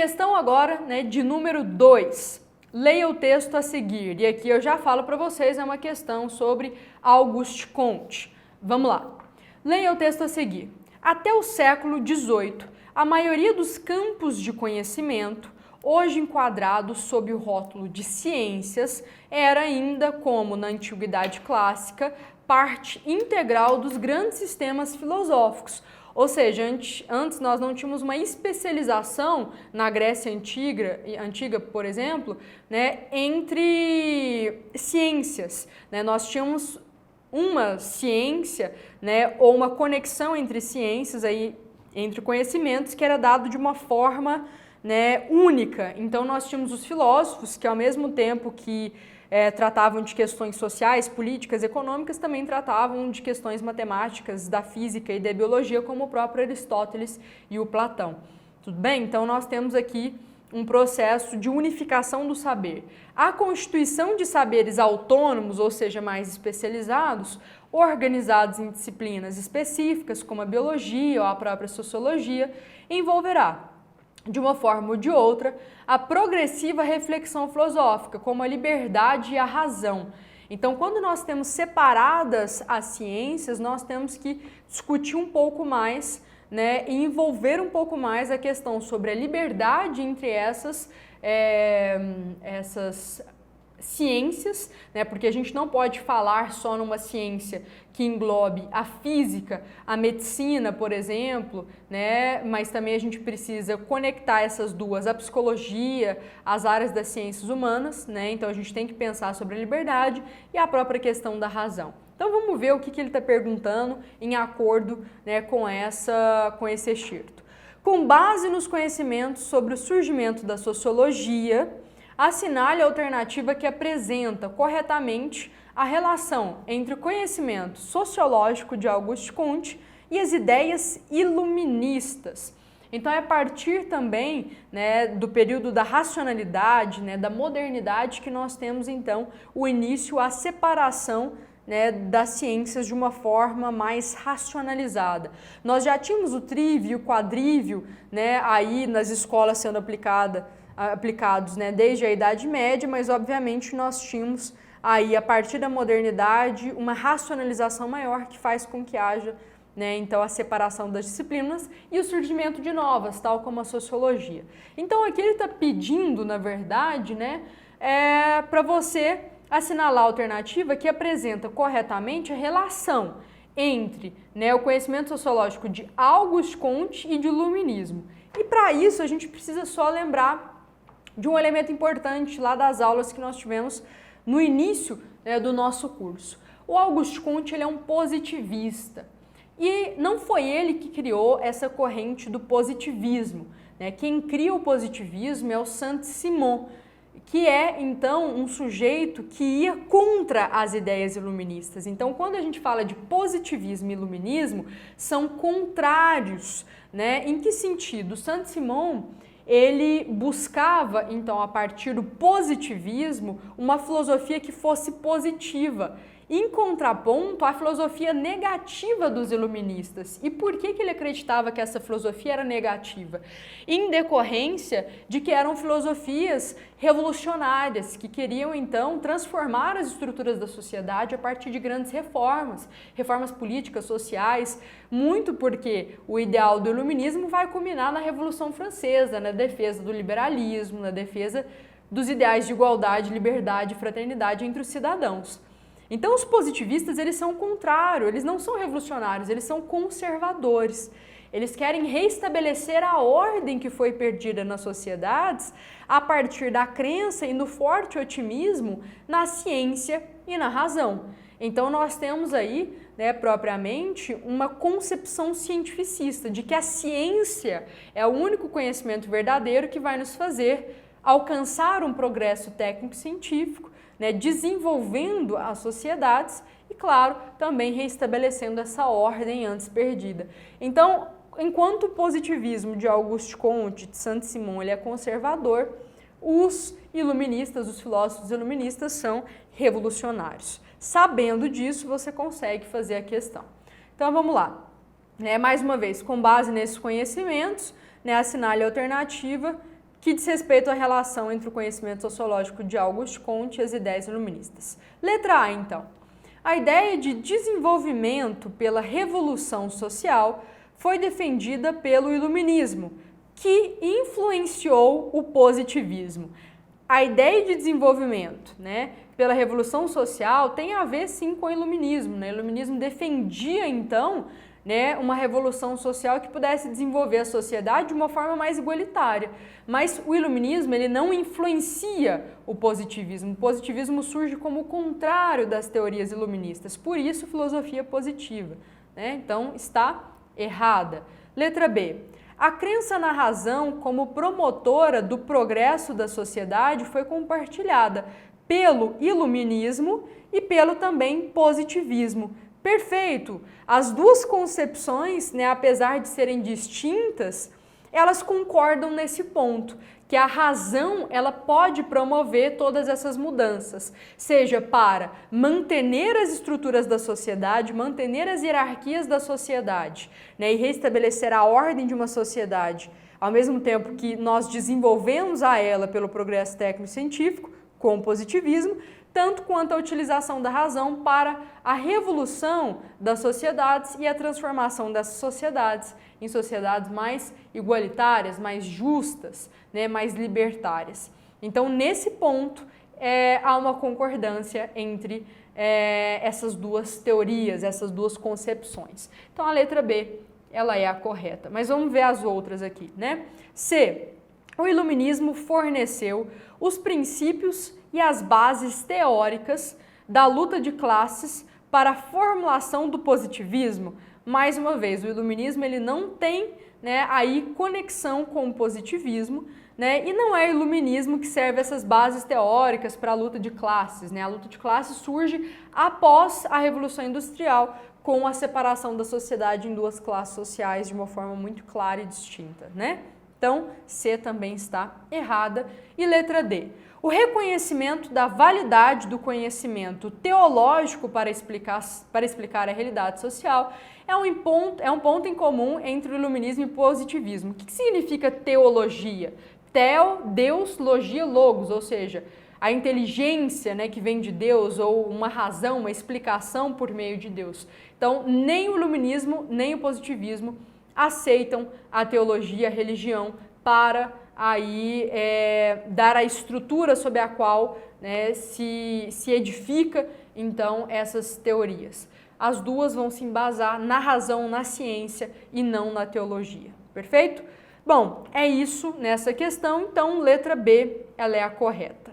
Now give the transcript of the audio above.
Questão agora, né, de número 2. Leia o texto a seguir. E aqui eu já falo para vocês, é uma questão sobre Auguste Comte. Vamos lá. Leia o texto a seguir. Até o século XVIII, a maioria dos campos de conhecimento, hoje enquadrados sob o rótulo de ciências, era ainda, como na Antiguidade Clássica, parte integral dos grandes sistemas filosóficos. Ou seja, antes nós não tínhamos uma especialização na Grécia Antiga, por exemplo, né, entre ciências. Né? Nós tínhamos uma ciência, né, ou uma conexão entre ciências, aí, entre conhecimentos, que era dado de uma forma, né, única. Então nós tínhamos os filósofos, que ao mesmo tempo que tratavam de questões sociais, políticas, econômicas, também tratavam de questões matemáticas, da física e da biologia, como o próprio Aristóteles e o Platão. Tudo bem? Então nós temos aqui um processo de unificação do saber. A constituição de saberes autônomos, ou seja, mais especializados, organizados em disciplinas específicas, como a biologia ou a própria sociologia, envolverá, de uma forma ou de outra, a progressiva reflexão filosófica, como a liberdade e a razão. Então, quando nós temos separadas as ciências, nós temos que discutir um pouco mais, né, e envolver um pouco mais a questão sobre a liberdade entre essas ciências, né, porque a gente não pode falar só numa ciência que englobe a física, a medicina, por exemplo, né, mas também a gente precisa conectar essas duas, a psicologia, as áreas das ciências humanas, né, então a gente tem que pensar sobre a liberdade e a própria questão da razão. Então vamos ver o que ele está perguntando em acordo, né, com esse excerto. Com base nos conhecimentos sobre o surgimento da sociologia, assinale a alternativa que apresenta corretamente a relação entre o conhecimento sociológico de Auguste Comte e as ideias iluministas. Então é a partir também, né, do período da racionalidade, né, da modernidade, que nós temos então o início, a separação, né, das ciências de uma forma mais racionalizada. Nós já tínhamos o trívio, o quadrívio, né, aí nas escolas sendo aplicados, né, desde a Idade Média, mas obviamente nós tínhamos aí, a partir da modernidade, uma racionalização maior que faz com que haja, né, então a separação das disciplinas e o surgimento de novas, tal como a sociologia. Então aqui ele está pedindo, na verdade, né, para você assinalar a alternativa que apresenta corretamente a relação entre, né, o conhecimento sociológico de Auguste Comte e de iluminismo. E para isso a gente precisa só lembrar de um elemento importante lá das aulas que nós tivemos no início, né, do nosso curso. O Auguste Comte, ele é um positivista e não foi ele que criou essa corrente do positivismo, né? Quem cria o positivismo é o Saint-Simon, que é, então, um sujeito que ia contra as ideias iluministas. Então, quando a gente fala de positivismo e iluminismo, são contrários, né? Em que sentido? Saint-Simon, ele buscava, então, a partir do positivismo, uma filosofia que fosse positiva, em contraponto à filosofia negativa dos iluministas. E por que ele acreditava que essa filosofia era negativa? Em decorrência de que eram filosofias revolucionárias, que queriam então transformar as estruturas da sociedade a partir de grandes reformas políticas, sociais, muito porque o ideal do iluminismo vai culminar na Revolução Francesa, na defesa do liberalismo, na defesa dos ideais de igualdade, liberdade e fraternidade entre os cidadãos. Então os positivistas, eles são o contrário, eles não são revolucionários, eles são conservadores. Eles querem reestabelecer a ordem que foi perdida nas sociedades a partir da crença e do forte otimismo na ciência e na razão. Então nós temos aí, né, propriamente, uma concepção cientificista de que a ciência é o único conhecimento verdadeiro que vai nos fazer alcançar um progresso técnico-científico, né, desenvolvendo as sociedades e, claro, também reestabelecendo essa ordem antes perdida. Então, enquanto o positivismo de Auguste Comte, de Saint-Simon, ele é conservador, os iluministas, os filósofos iluministas são revolucionários. Sabendo disso, você consegue fazer a questão. Então, vamos lá. Mais uma vez, com base nesses conhecimentos, assinale a alternativa que diz respeito à relação entre o conhecimento sociológico de Auguste Comte e as ideias iluministas. Letra A, então. A ideia de desenvolvimento pela revolução social foi defendida pelo iluminismo, que influenciou o positivismo. A ideia de desenvolvimento, né, pela revolução social tem a ver sim com o iluminismo, né? O iluminismo defendia então, né, uma revolução social que pudesse desenvolver a sociedade de uma forma mais igualitária. Mas o iluminismo, ele não influencia o positivismo. O positivismo surge como o contrário das teorias iluministas, por isso filosofia positiva, né? Então está errada. Letra B. A crença na razão como promotora do progresso da sociedade foi compartilhada pelo iluminismo e pelo também positivismo. Perfeito! As duas concepções, né, apesar de serem distintas, elas concordam nesse ponto, que a razão ela pode promover todas essas mudanças, seja para manter as estruturas da sociedade, manter as hierarquias da sociedade, né, e restabelecer a ordem de uma sociedade, ao mesmo tempo que nós desenvolvemos a ela pelo progresso técnico-científico, com o positivismo, tanto quanto a utilização da razão para a revolução das sociedades e a transformação dessas sociedades em sociedades mais igualitárias, mais justas, né, mais libertárias. Então, nesse ponto, há uma concordância entre essas duas teorias, essas duas concepções. Então, a letra B, ela é a correta. Mas vamos ver as outras aqui, né? C. O iluminismo forneceu os princípios e as bases teóricas da luta de classes para a formulação do positivismo. Mais uma vez, o iluminismo ele não tem, né, aí conexão com o positivismo, né, e não é o iluminismo que serve essas bases teóricas para a luta de classes, né? A luta de classes surge após a Revolução Industrial, com a separação da sociedade em duas classes sociais de uma forma muito clara e distinta, né? Então, C também está errada. E letra D. O reconhecimento da validade do conhecimento teológico para explicar a realidade social é um ponto em comum entre o iluminismo e o positivismo. O que significa teologia? Theo, Deus, logia, logos, ou seja, a inteligência, né, que vem de Deus, ou uma razão, uma explicação por meio de Deus. Então, nem o iluminismo, nem o positivismo aceitam a teologia, a religião, para aí dar a estrutura sobre a qual, né, se edifica então essas teorias. As duas vão se embasar na razão, na ciência e não na teologia. Perfeito? Bom, é isso nessa questão, então letra B ela é a correta.